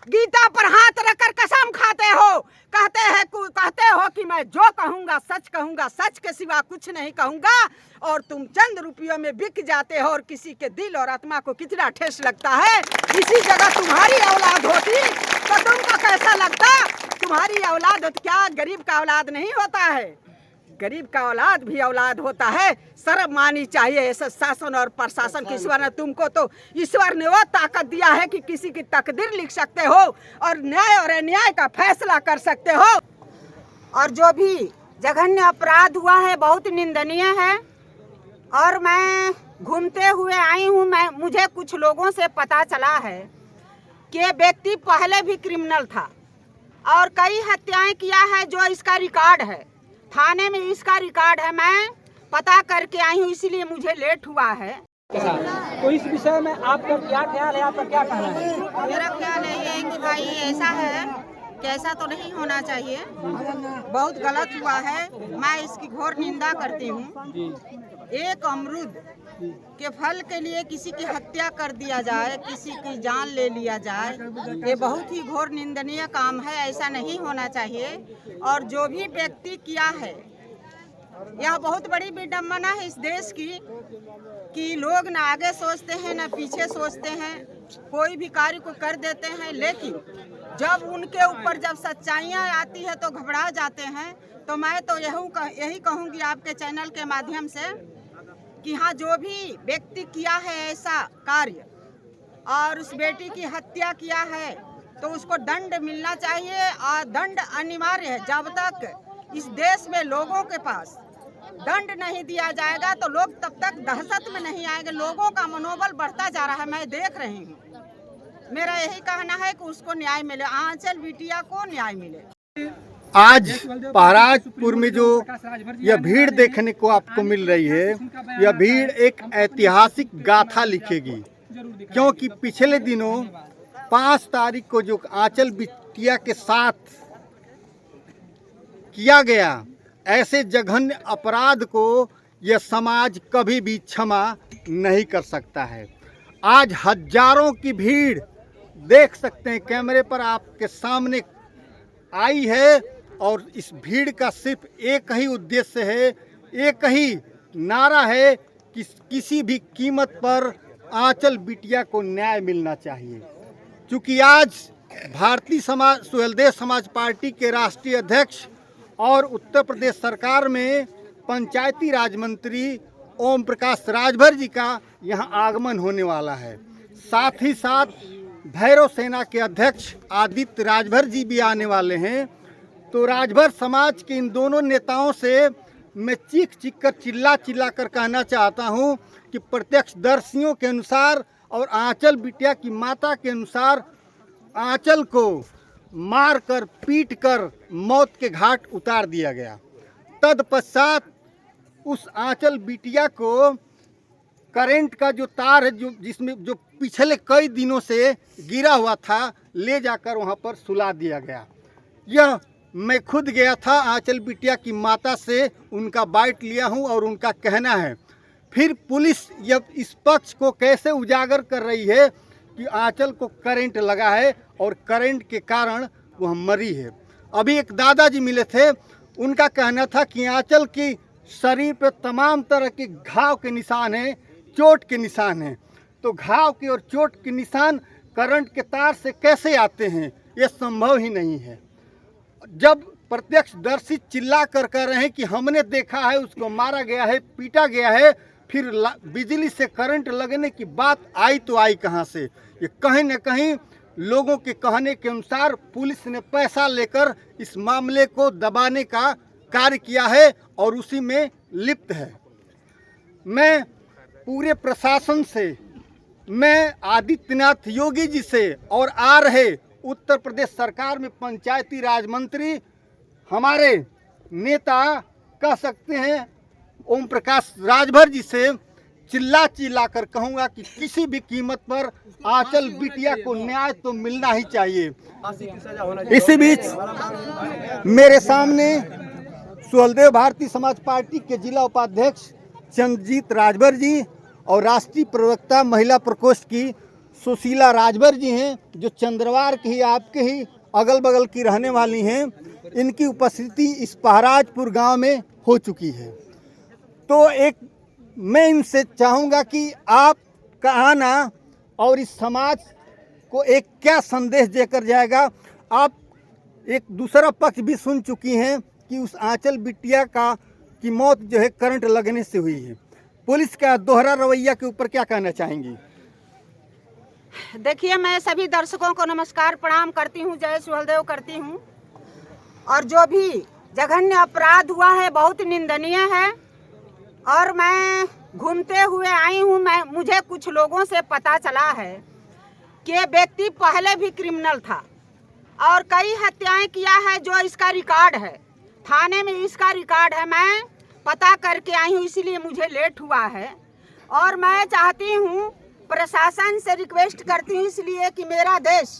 गीता पर हाथ रखकर कसम खाते हो, कहते हो कि मैं जो कहूँगा सच के सिवा कुछ नहीं कहूँगा, और तुम चंद रुपयों में बिक जाते हो और किसी के दिल और आत्मा को कितना ठेस लगता है। इसी जगह तुम्हारी औलाद होती तो तुमको कैसा लगता? तुम्हारी औलाद तो क्या गरीब का औलाद नहीं होता है, गरीब का औलाद भी औलाद होता है। शर्म मानी चाहिए ऐसा शासन और प्रशासन की। ईश्वर ने वो ताकत दिया है कि किसी की तकदीर लिख सकते हो और न्याय और अन्याय का फैसला कर सकते हो। और जो भी जघन्य अपराध हुआ है बहुत निंदनीय है। और मैं घूमते हुए आई हूँ, मुझे कुछ लोगों से पता चला है कि ये व्यक्ति पहले भी क्रिमिनल था और कई हत्याएं किया है, जो इसका रिकॉर्ड है, थाने में इसका रिकॉर्ड है। मैं पता करके आई हूँ, इसीलिए मुझे लेट हुआ है। तो इस विषय में आपका क्या ख्याल है, आपका क्या कहना है? मेरा ख्याल है कि भाई ऐसा है कि ऐसा तो नहीं होना चाहिए, बहुत गलत हुआ है। मैं इसकी घोर निंदा करती हूँ। एक अमरूद के फल के लिए किसी की हत्या कर दिया जाए, किसी की जान ले लिया जाए, ये बहुत ही घोर निंदनीय काम है, ऐसा नहीं होना चाहिए। और जो भी व्यक्ति किया है, यह बहुत बड़ी विडम्बना है इस देश की कि लोग ना आगे सोचते हैं ना पीछे सोचते हैं, कोई भी कार्य को कर देते हैं, लेकिन जब उनके ऊपर जब सच्चाइयाँ आती है तो घबरा जाते हैं। तो मैं तो यही कहूँगी आपके चैनल के माध्यम से कि हाँ, जो भी व्यक्ति किया है ऐसा कार्य और उस बेटी की हत्या किया है तो उसको दंड मिलना चाहिए। और दंड अनिवार्य है। जब तक इस देश में लोगों के पास दंड नहीं दिया जाएगा तो लोग तब तक दहशत में नहीं आएंगे। लोगों का मनोबल बढ़ता जा रहा है, मैं देख रही हूँ। मेरा यही कहना है कि उसको न्याय मिले, आंचल बिटिया को न्याय मिले। आज महाराजपुर में जो यह भीड़ देखने को आपको मिल रही है, यह भीड़ एक ऐतिहासिक गाथा लिखेगी, क्योंकि पिछले दिनों 5 तारीख को जो आंचल बिटिया के साथ किया गया, ऐसे जघन्य अपराध को यह समाज कभी भी क्षमा नहीं कर सकता है। आज हजारों की भीड़ देख सकते हैं, कैमरे पर आपके सामने आई है, और इस भीड़ का सिर्फ एक ही उद्देश्य है, एक ही नारा है कि किसी भी कीमत पर आंचल बिटिया को न्याय मिलना चाहिए। क्योंकि आज भारतीय सुहेलदेव समाज पार्टी के राष्ट्रीय अध्यक्ष और उत्तर प्रदेश सरकार में पंचायती राज मंत्री ओम प्रकाश राजभर जी का यहाँ आगमन होने वाला है। साथ ही साथ भैरव सेना के अध्यक्ष आदित्य राजभर जी भी आने वाले हैं। तो राजभर समाज के इन दोनों नेताओं से मैं चीख कर चिल्ला कर कहना चाहता हूं कि प्रत्यक्षदर्शियों के अनुसार और आंचल बिटिया की माता के अनुसार आंचल को मारकर पीटकर मौत के घाट उतार दिया गया। तत्पश्चात उस आंचल बिटिया को करंट का जो तार है, जिसमें जो पिछले कई दिनों से गिरा हुआ था, ले जाकर वहां पर सुला दिया गया। यह मैं खुद गया था, आंचल बिटिया की माता से उनका बाइट लिया हूं और उनका कहना है। फिर पुलिस यह इस पक्ष को कैसे उजागर कर रही है कि आंचल को करंट लगा है और करंट के कारण वह मरी है। अभी एक दादाजी मिले थे, उनका कहना था कि आंचल की शरीर पर तमाम तरह के घाव के निशान हैं, चोट के निशान हैं। तो घाव के और चोट के निशान करंट के तार से कैसे आते हैं? यह संभव ही नहीं है। जब प्रत्यक्षदर्शी चिल्ला कर कह रहे हैं कि हमने देखा है, उसको मारा गया है, पीटा गया है, फिर बिजली से करंट लगने की बात आई तो आई कहां से? ये कहीं न कहीं लोगों के कहने के अनुसार पुलिस ने पैसा लेकर इस मामले को दबाने का कार्य किया है और उसी में लिप्त है। मैं पूरे प्रशासन से, मैं आदित्यनाथ योगी जी से और आ रहे उत्तर प्रदेश सरकार में पंचायती राज मंत्री हमारे नेता कह सकते हैं ओम प्रकाश राजभर जी से चिल्ला कर कहूँगा कि किसी भी कीमत पर आंचल बिटिया को न्याय तो मिलना ही चाहिए। इसी बीच मेरे सामने सुहेलदेव भारतीय समाज पार्टी के जिला उपाध्यक्ष चंद्रजीत राजभर जी और राष्ट्रीय प्रवक्ता महिला प्रकोष्ठ की सुशीला राजभर जी हैं, जो चंद्रवार की ही आपके ही अगल बगल की रहने वाली हैं। इनकी उपस्थिति इस पहराजपुर गांव में हो चुकी है। तो एक मैं इनसे चाहूँगा कि आपका आना और इस समाज को एक क्या संदेश देकर जाएगा। आप एक दूसरा पक्ष भी सुन चुकी हैं कि उस आंचल बिटिया की मौत जो है करंट लगने से हुई है। पुलिस का दोहरा रवैया के ऊपर क्या कहना चाहेंगी? देखिए, मैं सभी दर्शकों को नमस्कार प्रणाम करती हूँ, जय सुहलदेव करती हूँ। और जो भी जघन्य अपराध हुआ है बहुत निंदनीय है। और मैं घूमते हुए आई हूँ, मुझे कुछ लोगों से पता चला है कि ये व्यक्ति पहले भी क्रिमिनल था और कई हत्याएं किया है, जो इसका रिकॉर्ड है, थाने में इसका रिकॉर्ड है। मैं पता करके आई हूँ, इसीलिए मुझे लेट हुआ है। और मैं चाहती हूँ, प्रशासन से रिक्वेस्ट करती हूँ इसलिए कि मेरा देश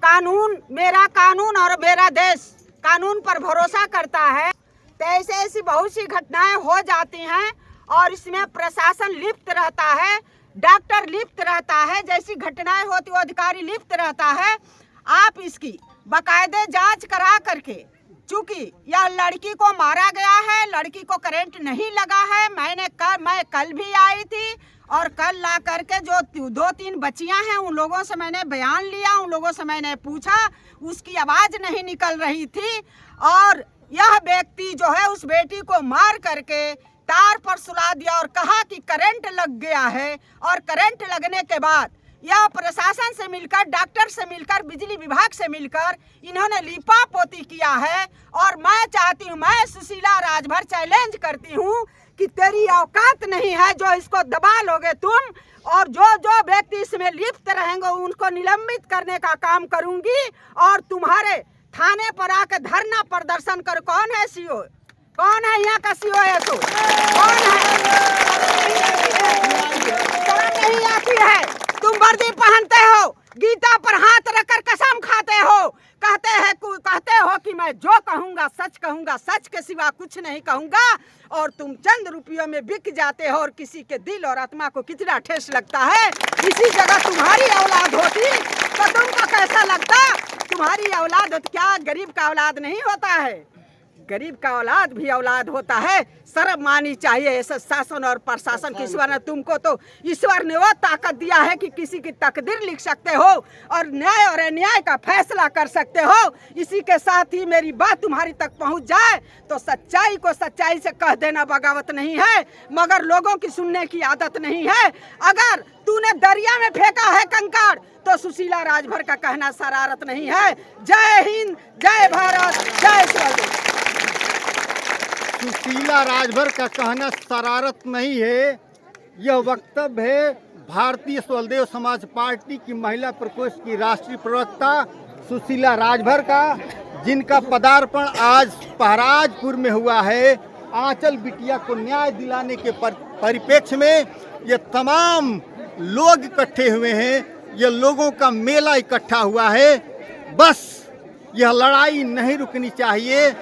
कानून, मेरा कानून और मेरा देश कानून पर भरोसा करता है। तो ऐसी बहुत सी घटनाएं हो जाती हैं और इसमें प्रशासन लिप्त रहता है, डॉक्टर लिप्त रहता है, जैसी घटनाएं होती वो अधिकारी लिप्त रहता है। आप इसकी बाकायदे जांच करा करके, चूंकि यह लड़की को मारा गया है, लड़की को करंट नहीं लगा है। मैं कल भी आई थी और कल ला करके जो 2-3 बच्चियां हैं उन लोगों से मैंने बयान लिया, उन लोगों से मैंने पूछा, उसकी आवाज़ नहीं निकल रही थी। और यह व्यक्ति जो है उस बेटी को मार करके तार पर सुला दिया और कहा कि करंट लग गया है। और करंट लगने के बाद यह प्रशासन से मिलकर, डॉक्टर से मिलकर, बिजली विभाग से मिलकर इन्होंने लिपापोती किया है। और मैं चाहती हूँ, मैं सुशीला राजभर चैलेंज करती हूँ कि तेरी औकात नहीं है जो इसको दबा लोगे तुम। और जो व्यक्ति इसमें लिप्त रहेंगे उनको निलंबित करने का काम करूंगी। और तुम्हारे थाने पर आकर धरना प्रदर्शन कर। कौन है सीओ? कौन है यहाँ का सीओ? है तो कौन है? शर्म नहीं आती है? तुम वर्दी पहनते हो, गीता पर हाथ रखकर कसम खाते हो, कहते हो कि मैं जो कहूँगा सच कहूँगा, सच के सिवा कुछ नहीं कहूँगा। और तुम चंद रुपयों में बिक जाते हो और किसी के दिल और आत्मा को कितना ठेस लगता है। इसी जगह तुम्हारी औलाद होती तो तुमको कैसा लगता? तुम्हारी औलाद हो तो क्या गरीब का औलाद नहीं होता है? गरीब का औलाद भी औलाद होता है। शर्म मानी चाहिए ऐसा शासन और प्रशासन की। ईश्वर ने तुमको तो ईश्वर ने वो ताकत दिया है कि किसी की तकदीर लिख सकते हो और न्याय और अन्याय का फैसला कर सकते हो। इसी के साथ ही मेरी बात तुम्हारी तक पहुंच जाए तो सच्चाई को सच्चाई से कह देना बगावत नहीं है, मगर लोगों की सुनने की आदत नहीं है। अगर तूने दरिया में फेंका है कंकड़ तो सुशीला राजभर का कहना शरारत नहीं है। जय हिंद, जय भारत, जय सुहलदेव। सुशीला राजभर का कहना शरारत नहीं है, यह वक्तव्य है भारतीय सुहलदेव समाज पार्टी की महिला प्रकोष्ठ की राष्ट्रीय प्रवक्ता सुशीला राजभर का, जिनका पदार्पण आज पहराजपुर में हुआ है। आंचल बिटिया को न्याय दिलाने के परिप्रेक्ष्य में ये तमाम लोग इकट्ठे हुए हैं, यह लोगों का मेला इकट्ठा हुआ है। बस यह लड़ाई नहीं रुकनी चाहिए,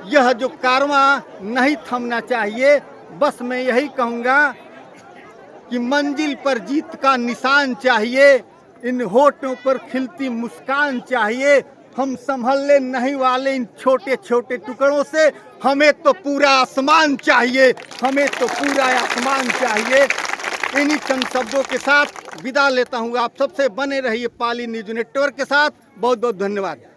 यह जो कारवां नहीं थमना चाहिए। बस मैं यही कहूँगा कि मंजिल पर जीत का निशान चाहिए, इन होठों पर खिलती मुस्कान चाहिए। हम संभलने नहीं वाले इन छोटे छोटे टुकड़ों से, हमें तो पूरा आसमान चाहिए, हमें तो पूरा आसमान चाहिए। इन्हीं चंद शब्दों के साथ विदा लेता हूँ। आप सबसे बने रहिए पाली न्यूज नेटवर्क के साथ। बहुत बहुत धन्यवाद।